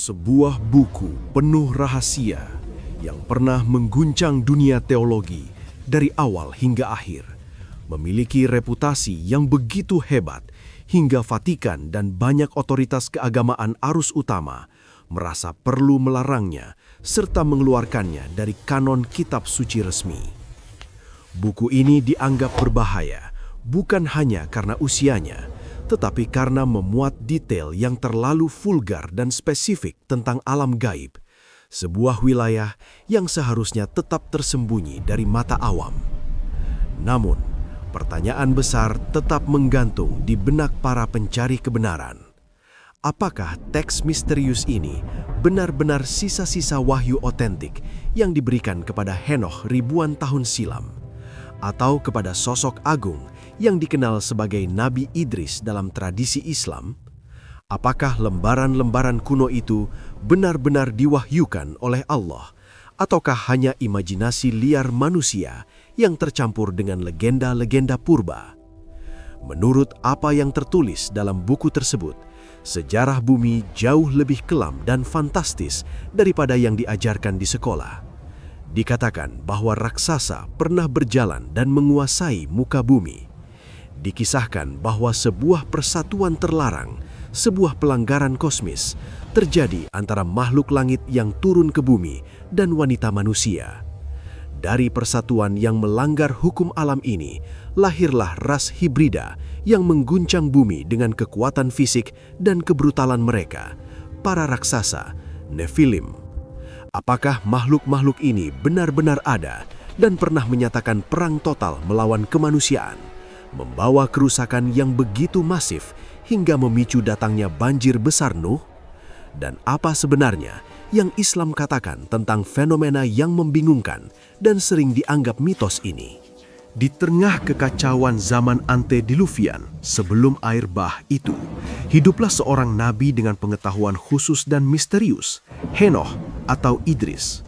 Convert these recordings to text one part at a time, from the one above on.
Sebuah buku penuh rahasia yang pernah mengguncang dunia teologi dari awal hingga akhir, memiliki reputasi yang begitu hebat hingga Vatikan dan banyak otoritas keagamaan arus utama merasa perlu melarangnya serta mengeluarkannya dari kanon kitab suci resmi. Buku ini dianggap berbahaya bukan hanya karena usianya, tetapi karena memuat detail yang terlalu vulgar dan spesifik tentang alam gaib, sebuah wilayah yang seharusnya tetap tersembunyi dari mata awam. Namun, pertanyaan besar tetap menggantung di benak para pencari kebenaran. Apakah teks misterius ini benar-benar sisa-sisa wahyu otentik yang diberikan kepada Henokh ribuan tahun silam, atau kepada sosok agung yang dikenal sebagai Nabi Idris dalam tradisi Islam? Apakah lembaran-lembaran kuno itu benar-benar diwahyukan oleh Allah, ataukah hanya imajinasi liar manusia yang tercampur dengan legenda-legenda purba? Menurut apa yang tertulis dalam buku tersebut, sejarah bumi jauh lebih kelam dan fantastis daripada yang diajarkan di sekolah. Dikatakan bahwa raksasa pernah berjalan dan menguasai muka bumi. Dikisahkan bahwa sebuah persatuan terlarang, sebuah pelanggaran kosmis, terjadi antara makhluk langit yang turun ke bumi dan wanita manusia. Dari persatuan yang melanggar hukum alam ini, lahirlah ras hibrida yang mengguncang bumi dengan kekuatan fisik dan kebrutalan mereka, para raksasa, Nephilim. Apakah makhluk-makhluk ini benar-benar ada dan pernah menyatakan perang total melawan kemanusiaan, membawa kerusakan yang begitu masif hingga memicu datangnya banjir besar Nuh? Dan apa sebenarnya yang Islam katakan tentang fenomena yang membingungkan dan sering dianggap mitos ini? Di tengah kekacauan zaman antediluvian sebelum air bah itu, hiduplah seorang nabi dengan pengetahuan khusus dan misterius, Henokh atau Idris.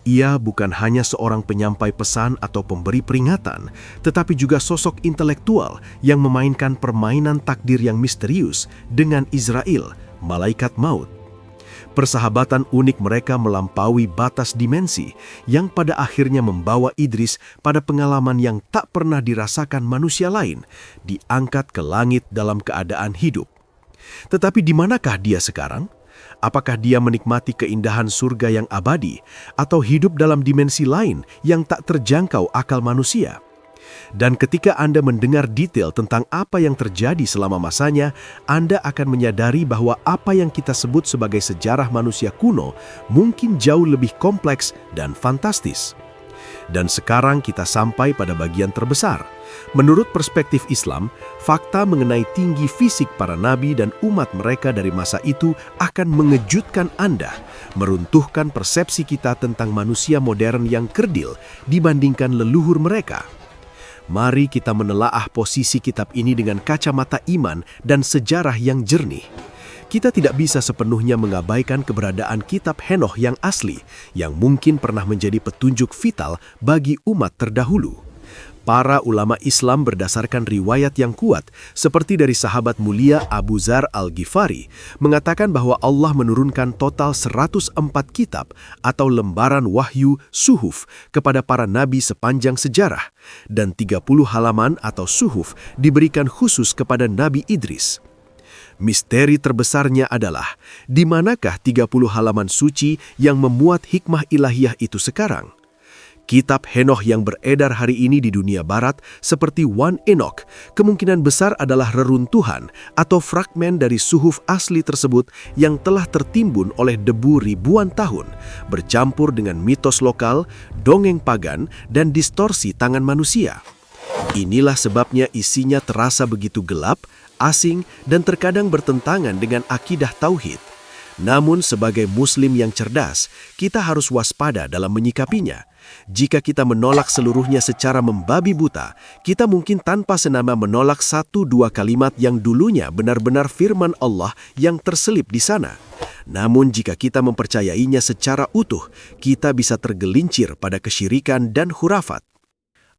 Ia bukan hanya seorang penyampai pesan atau pemberi peringatan, tetapi juga sosok intelektual yang memainkan permainan takdir yang misterius dengan Israel, malaikat maut. Persahabatan unik mereka melampaui batas dimensi yang pada akhirnya membawa Idris pada pengalaman yang tak pernah dirasakan manusia lain, diangkat ke langit dalam keadaan hidup. Tetapi di manakah dia sekarang? Apakah dia menikmati keindahan surga yang abadi atau hidup dalam dimensi lain yang tak terjangkau akal manusia? Dan ketika Anda mendengar detail tentang apa yang terjadi selama masanya, Anda akan menyadari bahwa apa yang kita sebut sebagai sejarah manusia kuno mungkin jauh lebih kompleks dan fantastis. Dan sekarang kita sampai pada bagian terbesar. Menurut perspektif Islam, fakta mengenai tinggi fisik para nabi dan umat mereka dari masa itu akan mengejutkan Anda, meruntuhkan persepsi kita tentang manusia modern yang kerdil dibandingkan leluhur mereka. Mari kita menelaah posisi kitab ini dengan kacamata iman dan sejarah yang jernih. Kita tidak bisa sepenuhnya mengabaikan keberadaan kitab Henokh yang asli, yang mungkin pernah menjadi petunjuk vital bagi umat terdahulu. Para ulama Islam berdasarkan riwayat yang kuat, seperti dari sahabat mulia Abu Dzar Al-Ghifari, mengatakan bahwa Allah menurunkan total 104 kitab atau lembaran wahyu suhuf kepada para nabi sepanjang sejarah, dan 30 halaman atau suhuf diberikan khusus kepada Nabi Idris. Misteri terbesarnya adalah, di manakah 30 halaman suci yang memuat hikmah ilahiyah itu sekarang? Kitab Henokh yang beredar hari ini di dunia barat seperti One Enoch kemungkinan besar adalah reruntuhan atau fragmen dari suhuf asli tersebut yang telah tertimbun oleh debu ribuan tahun, bercampur dengan mitos lokal, dongeng pagan, dan distorsi tangan manusia. Inilah sebabnya isinya terasa begitu gelap, asing, dan terkadang bertentangan dengan akidah tauhid. Namun sebagai muslim yang cerdas, kita harus waspada dalam menyikapinya. Jika kita menolak seluruhnya secara membabi buta, kita mungkin tanpa senama menolak 1-2 kalimat yang dulunya benar-benar firman Allah yang terselip di sana. Namun jika kita mempercayainya secara utuh, kita bisa tergelincir pada kesyirikan dan khurafat.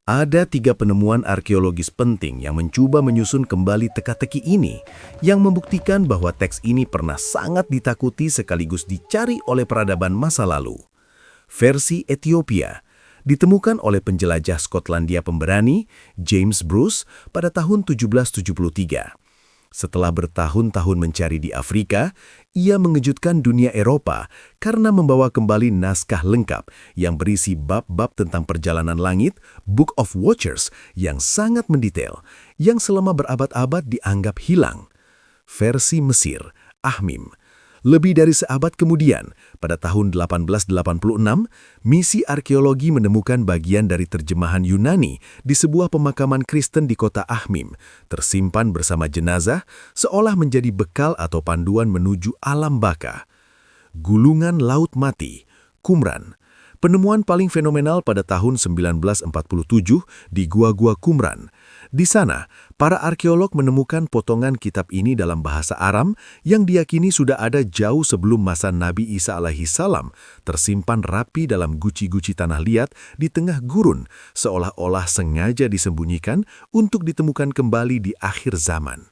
Ada 3 penemuan arkeologis penting yang mencoba menyusun kembali teka-teki ini, yang membuktikan bahwa teks ini pernah sangat ditakuti sekaligus dicari oleh peradaban masa lalu. Versi Ethiopia ditemukan oleh penjelajah Skotlandia pemberani James Bruce pada tahun 1773. Setelah bertahun-tahun mencari di Afrika, ia mengejutkan dunia Eropa karena membawa kembali naskah lengkap yang berisi bab-bab tentang perjalanan langit, Book of Watchers, yang sangat mendetail, yang selama berabad-abad dianggap hilang. Versi Mesir, Ahmim. Lebih dari seabad kemudian, pada tahun 1886, misi arkeologi menemukan bagian dari terjemahan Yunani di sebuah pemakaman Kristen di kota Ahmim, tersimpan bersama jenazah, seolah menjadi bekal atau panduan menuju alam baka. Gulungan Laut Mati, Qumran. Penemuan paling fenomenal pada tahun 1947 di Gua-Gua Qumran. Di sana, para arkeolog menemukan potongan kitab ini dalam bahasa Aram yang diyakini sudah ada jauh sebelum masa Nabi Isa alaihi salam, tersimpan rapi dalam guci-guci tanah liat di tengah gurun, seolah-olah sengaja disembunyikan untuk ditemukan kembali di akhir zaman.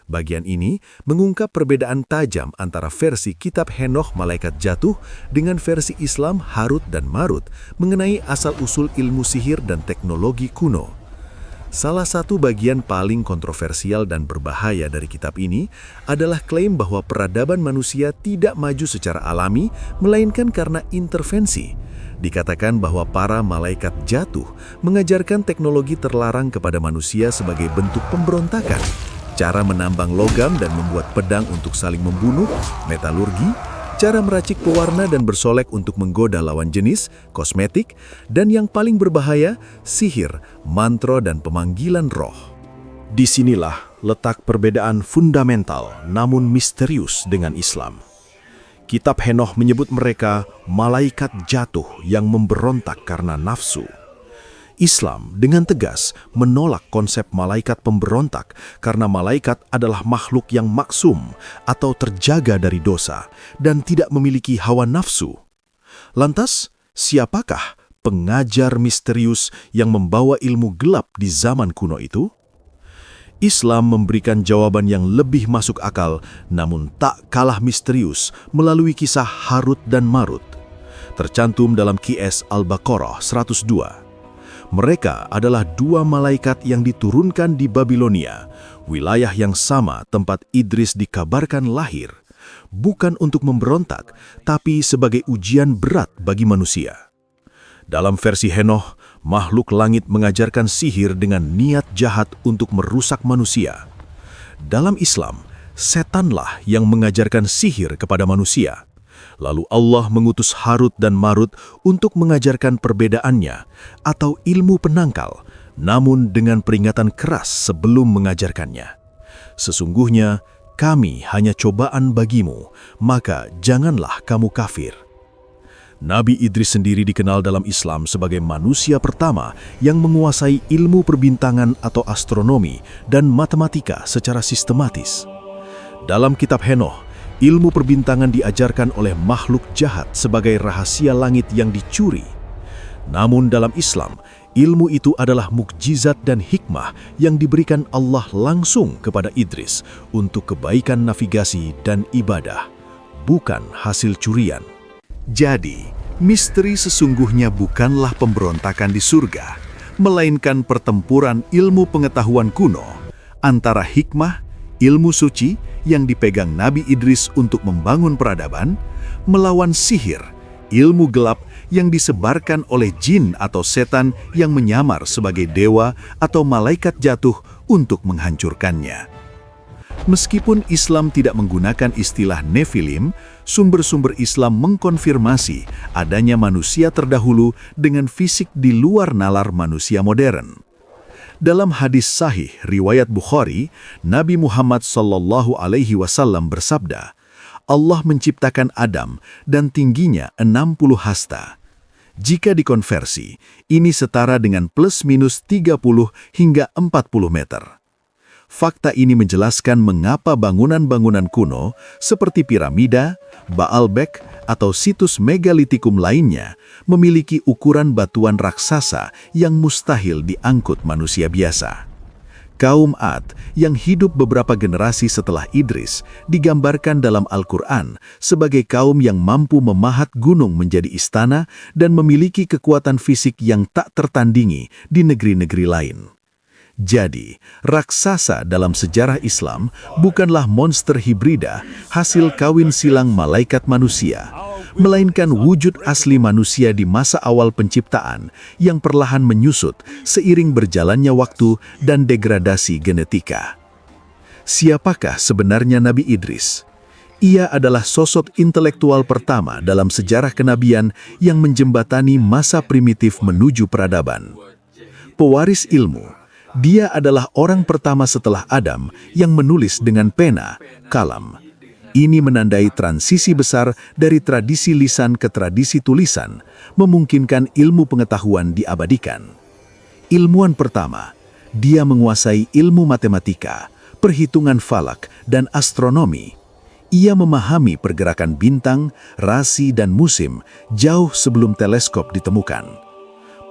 Bagian ini mengungkap perbedaan tajam antara versi kitab Henoch Malaikat Jatuh dengan versi Islam Harut dan Marut mengenai asal-usul ilmu sihir dan teknologi kuno. Salah satu bagian paling kontroversial dan berbahaya dari kitab ini adalah klaim bahwa peradaban manusia tidak maju secara alami, melainkan karena intervensi. Dikatakan bahwa para malaikat jatuh mengajarkan teknologi terlarang kepada manusia sebagai bentuk pemberontakan. Cara menambang logam dan membuat pedang untuk saling membunuh, metalurgi, cara meracik pewarna dan bersolek untuk menggoda lawan jenis, kosmetik, dan yang paling berbahaya, sihir, mantra, dan pemanggilan roh. Disinilah letak perbedaan fundamental namun misterius dengan Islam. Kitab Henoch menyebut mereka malaikat jatuh yang memberontak karena nafsu. Islam dengan tegas menolak konsep malaikat pemberontak karena malaikat adalah makhluk yang maksum atau terjaga dari dosa dan tidak memiliki hawa nafsu. Lantas, siapakah pengajar misterius yang membawa ilmu gelap di zaman kuno itu? Islam memberikan jawaban yang lebih masuk akal namun tak kalah misterius melalui kisah Harut dan Marut. Tercantum dalam Qiyas Al-Baqarah 102. Mereka adalah 2 malaikat yang diturunkan di Babilonia, wilayah yang sama tempat Idris dikabarkan lahir, bukan untuk memberontak, tapi sebagai ujian berat bagi manusia. Dalam versi Henoch, makhluk langit mengajarkan sihir dengan niat jahat untuk merusak manusia. Dalam Islam, setanlah yang mengajarkan sihir kepada manusia. Lalu Allah mengutus Harut dan Marut untuk mengajarkan perbedaannya atau ilmu penangkal, namun dengan peringatan keras sebelum mengajarkannya. Sesungguhnya kami hanya cobaan bagimu, maka janganlah kamu kafir. Nabi Idris sendiri dikenal dalam Islam sebagai manusia pertama yang menguasai ilmu perbintangan atau astronomi dan matematika secara sistematis. Dalam kitab Henoch, ilmu perbintangan diajarkan oleh makhluk jahat sebagai rahasia langit yang dicuri. Namun dalam Islam, ilmu itu adalah mukjizat dan hikmah yang diberikan Allah langsung kepada Idris untuk kebaikan navigasi dan ibadah, bukan hasil curian. Jadi, misteri sesungguhnya bukanlah pemberontakan di surga, melainkan pertempuran ilmu pengetahuan kuno antara hikmah, ilmu suci yang dipegang Nabi Idris untuk membangun peradaban, melawan sihir, ilmu gelap yang disebarkan oleh jin atau setan yang menyamar sebagai dewa atau malaikat jatuh untuk menghancurkannya. Meskipun Islam tidak menggunakan istilah Nephilim, sumber-sumber Islam mengkonfirmasi adanya manusia terdahulu dengan fisik di luar nalar manusia modern. Dalam hadis sahih riwayat Bukhari, Nabi Muhammad SAW bersabda, Allah menciptakan Adam dan tingginya 60 hasta. Jika dikonversi, ini setara dengan plus minus 30 hingga 40 meter. Fakta ini menjelaskan mengapa bangunan-bangunan kuno seperti piramida, Baalbek, atau situs megalitikum lainnya memiliki ukuran batuan raksasa yang mustahil diangkut manusia biasa. Kaum Ad yang hidup beberapa generasi setelah Idris digambarkan dalam Al-Quran sebagai kaum yang mampu memahat gunung menjadi istana dan memiliki kekuatan fisik yang tak tertandingi di negeri-negeri lain. Jadi, raksasa dalam sejarah Islam bukanlah monster hibrida hasil kawin silang malaikat manusia, melainkan wujud asli manusia di masa awal penciptaan yang perlahan menyusut seiring berjalannya waktu dan degradasi genetika. Siapakah sebenarnya Nabi Idris? Ia adalah sosok intelektual pertama dalam sejarah kenabian yang menjembatani masa primitif menuju peradaban. Pewaris ilmu, dia adalah orang pertama setelah Adam yang menulis dengan pena, kalam. Ini menandai transisi besar dari tradisi lisan ke tradisi tulisan, memungkinkan ilmu pengetahuan diabadikan. Ilmuwan pertama, dia menguasai ilmu matematika, perhitungan falak, dan astronomi. Ia memahami pergerakan bintang, rasi, dan musim jauh sebelum teleskop ditemukan.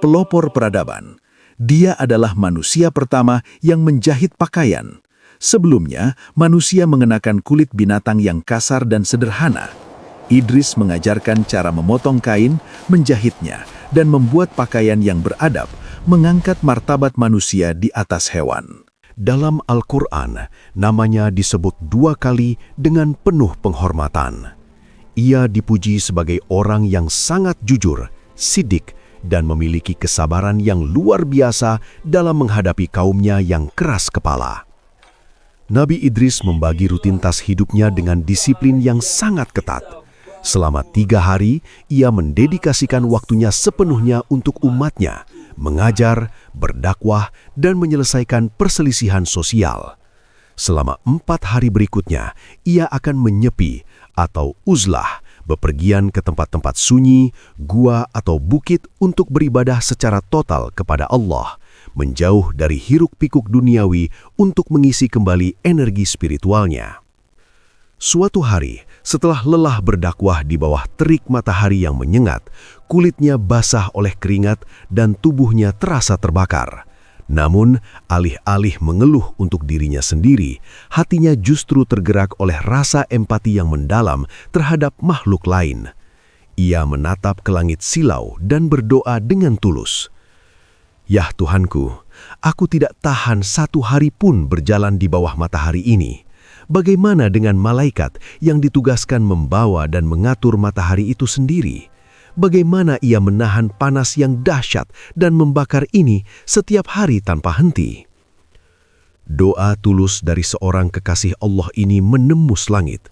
Pelopor peradaban, dia adalah manusia pertama yang menjahit pakaian. Sebelumnya, manusia mengenakan kulit binatang yang kasar dan sederhana. Idris mengajarkan cara memotong kain, menjahitnya, dan membuat pakaian yang beradab, mengangkat martabat manusia di atas hewan. Dalam Al-Quran, namanya disebut 2 kali dengan penuh penghormatan. Ia dipuji sebagai orang yang sangat jujur, sidik, dan memiliki kesabaran yang luar biasa dalam menghadapi kaumnya yang keras kepala. Nabi Idris membagi rutinitas hidupnya dengan disiplin yang sangat ketat. Selama 3 hari, ia mendedikasikan waktunya sepenuhnya untuk umatnya, mengajar, berdakwah, dan menyelesaikan perselisihan sosial. Selama 4 hari berikutnya, ia akan menyepi atau uzlah, bepergian ke tempat-tempat sunyi, gua atau bukit untuk beribadah secara total kepada Allah, menjauh dari hiruk-pikuk duniawi untuk mengisi kembali energi spiritualnya. Suatu hari, setelah lelah berdakwah di bawah terik matahari yang menyengat, kulitnya basah oleh keringat dan tubuhnya terasa terbakar. Namun, alih-alih mengeluh untuk dirinya sendiri, hatinya justru tergerak oleh rasa empati yang mendalam terhadap makhluk lain. Ia menatap ke langit silau dan berdoa dengan tulus. "Ya Tuhanku, aku tidak tahan 1 hari pun berjalan di bawah matahari ini. Bagaimana dengan malaikat yang ditugaskan membawa dan mengatur matahari itu sendiri? Bagaimana ia menahan panas yang dahsyat dan membakar ini setiap hari tanpa henti?" Doa tulus dari seorang kekasih Allah ini menembus langit.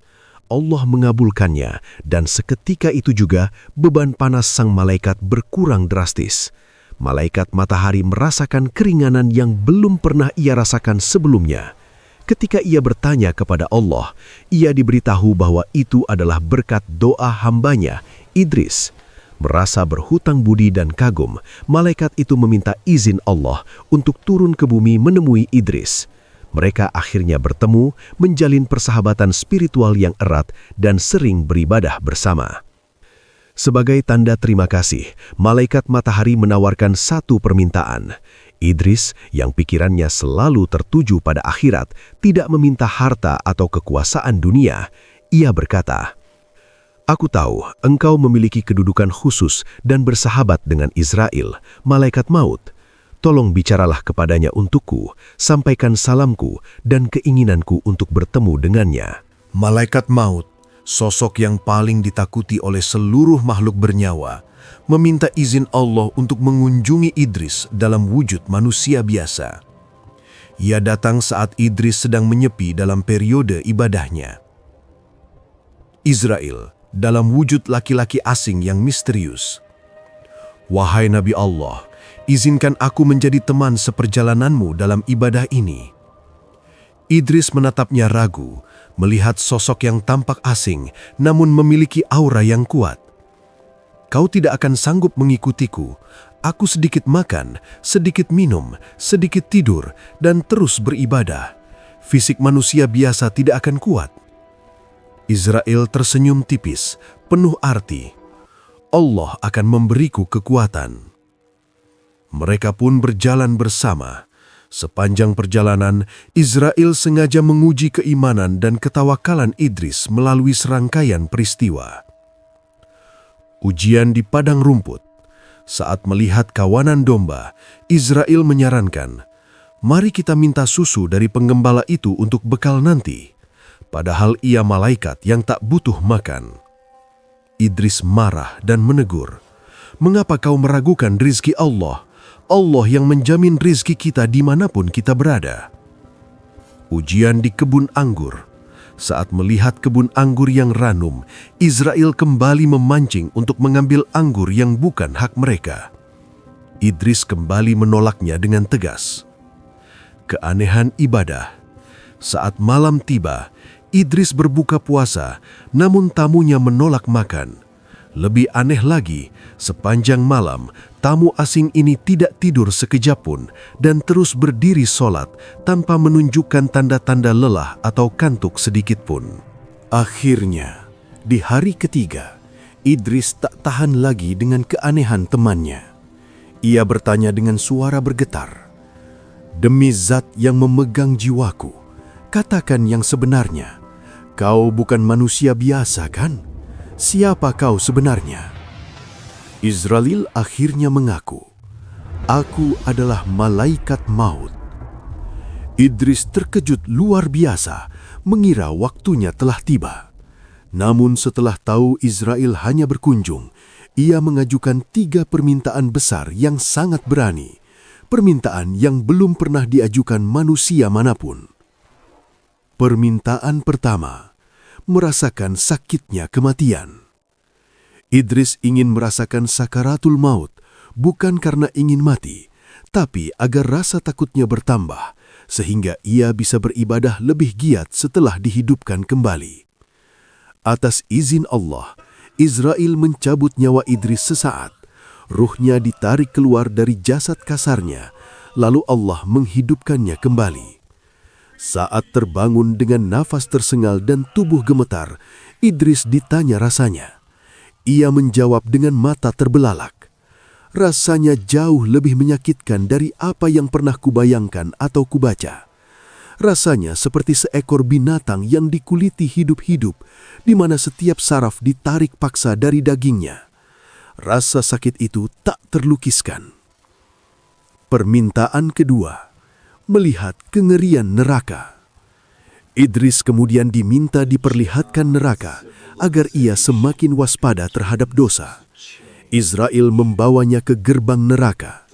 Allah mengabulkannya, dan seketika itu juga beban panas sang malaikat berkurang drastis. Malaikat matahari merasakan keringanan yang belum pernah ia rasakan sebelumnya. Ketika ia bertanya kepada Allah, ia diberitahu bahwa itu adalah berkat doa hambanya, Idris. Merasa berhutang budi dan kagum, malaikat itu meminta izin Allah untuk turun ke bumi menemui Idris. Mereka akhirnya bertemu, menjalin persahabatan spiritual yang erat dan sering beribadah bersama. Sebagai tanda terima kasih, malaikat matahari menawarkan 1 permintaan. Idris, yang pikirannya selalu tertuju pada akhirat, tidak meminta harta atau kekuasaan dunia. Ia berkata, "Aku tahu engkau memiliki kedudukan khusus dan bersahabat dengan Israel, malaikat maut. Tolong bicaralah kepadanya untukku, sampaikan salamku dan keinginanku untuk bertemu dengannya." Malaikat maut, sosok yang paling ditakuti oleh seluruh makhluk bernyawa, meminta izin Allah untuk mengunjungi Idris dalam wujud manusia biasa. Ia datang saat Idris sedang menyepi dalam periode ibadahnya. Israel dalam wujud laki-laki asing yang misterius. "Wahai Nabi Allah, izinkan aku menjadi teman seperjalananmu dalam ibadah ini." Idris menatapnya ragu, melihat sosok yang tampak asing namun memiliki aura yang kuat. "Kau tidak akan sanggup mengikutiku. Aku sedikit makan, sedikit minum, sedikit tidur, dan terus beribadah. fisik manusia biasa tidak akan kuat. Israel tersenyum tipis, penuh arti. Allah akan memberiku kekuatan. Mereka pun berjalan bersama. Sepanjang perjalanan, Israel sengaja menguji keimanan dan ketawakalan Idris melalui serangkaian peristiwa. Ujian di padang rumput. Saat melihat kawanan domba, Israel menyarankan, "Mari kita minta susu dari penggembala itu untuk bekal nanti." Padahal ia malaikat yang tak butuh makan. Idris marah dan menegur, "Mengapa kau meragukan rizki Allah? Allah yang menjamin rizki kita dimanapun kita berada." Ujian di kebun anggur. Saat melihat kebun anggur yang ranum, Israel kembali memancing untuk mengambil anggur yang bukan hak mereka. Idris kembali menolaknya dengan tegas. Keanehan ibadah. Saat malam tiba, Idris berbuka puasa, namun tamunya menolak makan. Lebih aneh lagi, sepanjang malam, tamu asing ini tidak tidur sekejap pun dan terus berdiri sholat tanpa menunjukkan tanda-tanda lelah atau kantuk sedikit pun. Akhirnya, di hari ketiga, Idris tak tahan lagi dengan keanehan temannya. Ia bertanya dengan suara bergetar, "Demi zat yang memegang jiwaku, katakan yang sebenarnya. Kau bukan manusia biasa, kan? Siapa kau sebenarnya?" Israel akhirnya mengaku, "Aku adalah malaikat maut." Idris terkejut luar biasa, mengira waktunya telah tiba. Namun setelah tahu Israel hanya berkunjung, ia mengajukan 3 permintaan besar yang sangat berani. Permintaan yang belum pernah diajukan manusia manapun. Permintaan pertama, merasakan sakitnya kematian. Idris ingin merasakan sakaratul maut, bukan karena ingin mati, tapi agar rasa takutnya bertambah, sehingga ia bisa beribadah lebih giat setelah dihidupkan kembali. Atas izin Allah, Israel mencabut nyawa Idris sesaat. Ruhnya ditarik keluar dari jasad kasarnya, lalu Allah menghidupkannya kembali. Saat terbangun dengan nafas tersengal dan tubuh gemetar, Idris ditanya rasanya. Ia menjawab dengan mata terbelalak. "Rasanya jauh lebih menyakitkan dari apa yang pernah kubayangkan atau kubaca. Rasanya seperti seekor binatang yang dikuliti hidup-hidup, di mana setiap saraf ditarik paksa dari dagingnya. Rasa sakit itu tak terlukiskan." Permintaan kedua, melihat kengerian neraka. Idris kemudian diminta diperlihatkan neraka agar ia semakin waspada terhadap dosa. Israel membawanya ke gerbang neraka.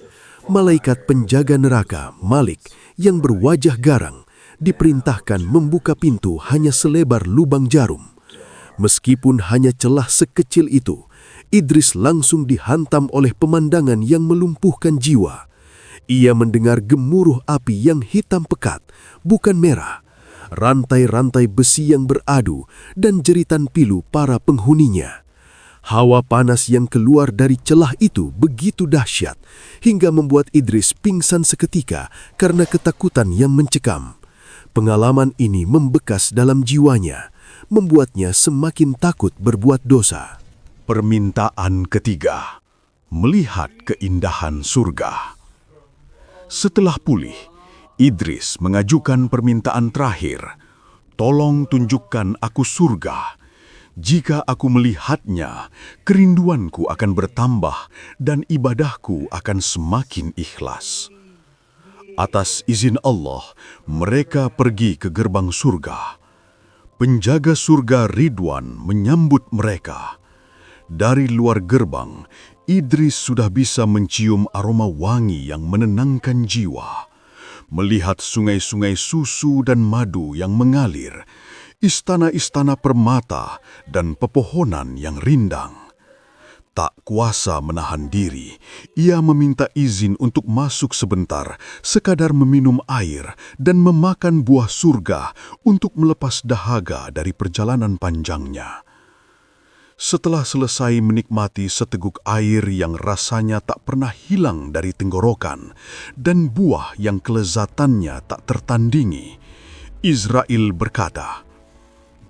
Malaikat penjaga neraka, Malik, yang berwajah garang, diperintahkan membuka pintu hanya selebar lubang jarum. Meskipun hanya celah sekecil itu, Idris langsung dihantam oleh pemandangan yang melumpuhkan jiwa. Ia mendengar gemuruh api yang hitam pekat, bukan merah, rantai-rantai besi yang beradu, dan jeritan pilu para penghuninya. Hawa panas yang keluar dari celah itu begitu dahsyat, hingga membuat Idris pingsan seketika karena ketakutan yang mencekam. Pengalaman ini membekas dalam jiwanya, membuatnya semakin takut berbuat dosa. Permintaan ketiga, melihat keindahan surga. Setelah pulih, Idris mengajukan permintaan terakhir, "Tolong tunjukkan aku surga. Jika aku melihatnya, kerinduanku akan bertambah dan ibadahku akan semakin ikhlas." Atas izin Allah, mereka pergi ke gerbang surga. Penjaga surga Ridwan menyambut mereka. Dari luar gerbang, Idris sudah bisa mencium aroma wangi yang menenangkan jiwa. Melihat sungai-sungai susu dan madu yang mengalir, istana-istana permata dan pepohonan yang rindang. Tak kuasa menahan diri, ia meminta izin untuk masuk sebentar, sekadar meminum air dan memakan buah surga untuk melepas dahaga dari perjalanan panjangnya. Setelah selesai menikmati seteguk air yang rasanya tak pernah hilang dari tenggorokan dan buah yang kelezatannya tak tertandingi, Israel berkata,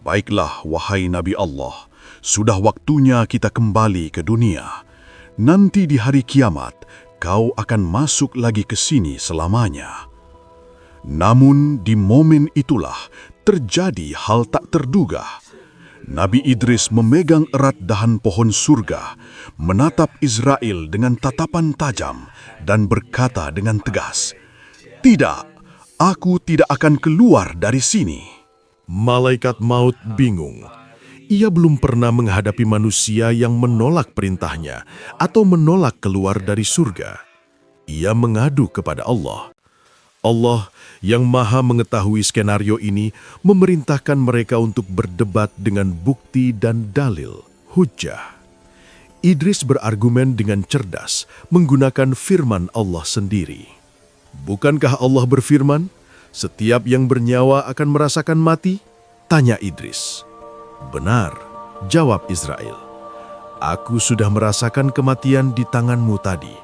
"Baiklah, wahai Nabi Allah, sudah waktunya kita kembali ke dunia. Nanti di hari kiamat, kau akan masuk lagi ke sini selamanya." Namun di momen itulah terjadi hal tak terduga. Nabi Idris memegang erat dahan pohon surga, menatap Israel dengan tatapan tajam dan berkata dengan tegas, "Tidak, aku tidak akan keluar dari sini." Malaikat maut bingung. Ia belum pernah menghadapi manusia yang menolak perintahnya atau menolak keluar dari surga. Ia mengadu kepada Allah. Allah yang maha mengetahui skenario ini memerintahkan mereka untuk berdebat dengan bukti dan dalil, hujjah. Idris berargumen dengan cerdas menggunakan firman Allah sendiri. Bukankah Allah berfirman, "Setiap yang bernyawa akan merasakan mati?" Tanya Idris. "Benar," jawab Israel. "Aku sudah merasakan kematian di tanganmu tadi.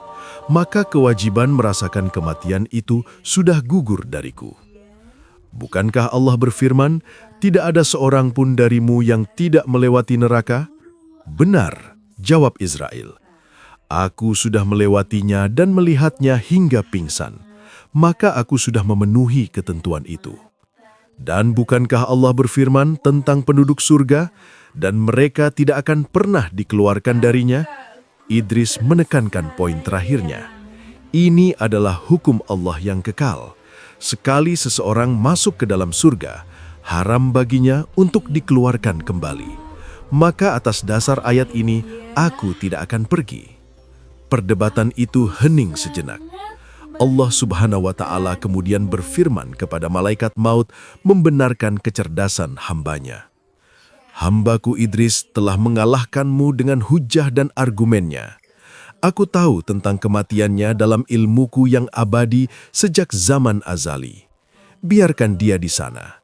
Maka kewajiban merasakan kematian itu sudah gugur dariku." Bukankah Allah berfirman, "Tidak ada seorang pun darimu yang tidak melewati neraka?" "Benar," jawab Israel. "Aku sudah melewatinya dan melihatnya hingga pingsan. Maka aku sudah memenuhi ketentuan itu." Dan bukankah Allah berfirman tentang penduduk surga, "Dan mereka tidak akan pernah dikeluarkan darinya"? Idris menekankan poin terakhirnya. Ini adalah hukum Allah yang kekal. Sekali seseorang masuk ke dalam surga, haram baginya untuk dikeluarkan kembali. Maka atas dasar ayat ini, aku tidak akan pergi. Perdebatan itu hening sejenak. Allah Subhanahu wa Ta'ala kemudian berfirman kepada malaikat maut membenarkan kecerdasan hambanya. "Hambaku Idris telah mengalahkanmu dengan hujah dan argumennya. Aku tahu tentang kematiannya dalam ilmuku yang abadi sejak zaman azali. Biarkan dia di sana.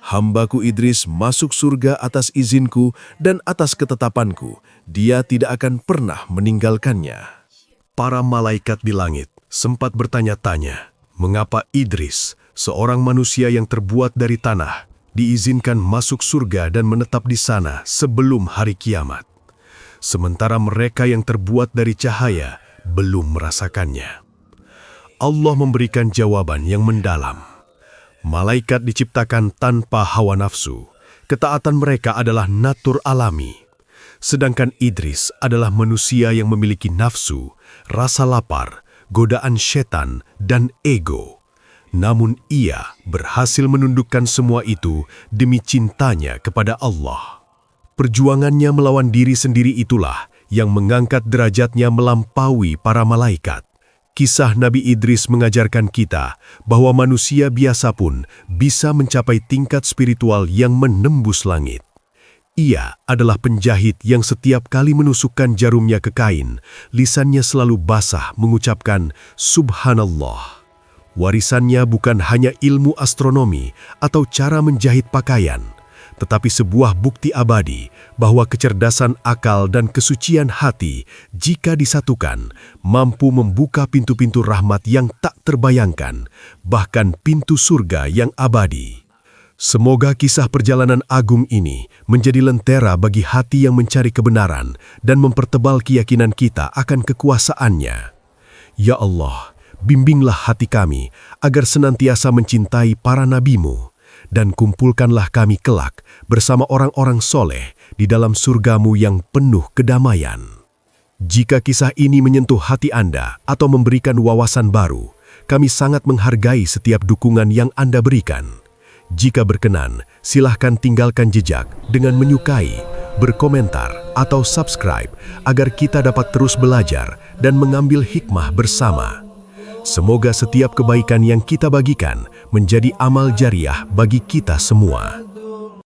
Hambaku Idris masuk surga atas izinku dan atas ketetapanku. Dia tidak akan pernah meninggalkannya." Para malaikat di langit sempat bertanya-tanya, mengapa Idris, seorang manusia yang terbuat dari tanah, diizinkan masuk surga dan menetap di sana sebelum hari kiamat, sementara mereka yang terbuat dari cahaya belum merasakannya. Allah memberikan jawaban yang mendalam. Malaikat diciptakan tanpa hawa nafsu. Ketaatan mereka adalah natur alami. Sedangkan Idris adalah manusia yang memiliki nafsu, rasa lapar, godaan setan, dan ego. Namun ia berhasil menundukkan semua itu demi cintanya kepada Allah. Perjuangannya melawan diri sendiri itulah yang mengangkat derajatnya melampaui para malaikat. Kisah Nabi Idris mengajarkan kita bahwa manusia biasa pun bisa mencapai tingkat spiritual yang menembus langit. Ia adalah penjahit yang setiap kali menusukkan jarumnya ke kain, lisannya selalu basah mengucapkan Subhanallah. Warisannya bukan hanya ilmu astronomi atau cara menjahit pakaian, tetapi sebuah bukti abadi bahwa kecerdasan akal dan kesucian hati, jika disatukan, mampu membuka pintu-pintu rahmat yang tak terbayangkan, bahkan pintu surga yang abadi. Semoga kisah perjalanan agung ini menjadi lentera bagi hati yang mencari kebenaran dan mempertebal keyakinan kita akan kekuasaannya. Ya Allah, bimbinglah hati kami agar senantiasa mencintai para nabi-Mu, dan kumpulkanlah kami kelak bersama orang-orang soleh di dalam surga-Mu yang penuh kedamaian. Jika kisah ini menyentuh hati Anda atau memberikan wawasan baru, kami sangat menghargai setiap dukungan yang Anda berikan. Jika berkenan, silahkan tinggalkan jejak dengan menyukai, berkomentar, atau subscribe agar kita dapat terus belajar dan mengambil hikmah bersama. Semoga setiap kebaikan yang kita bagikan menjadi amal jariah bagi kita semua.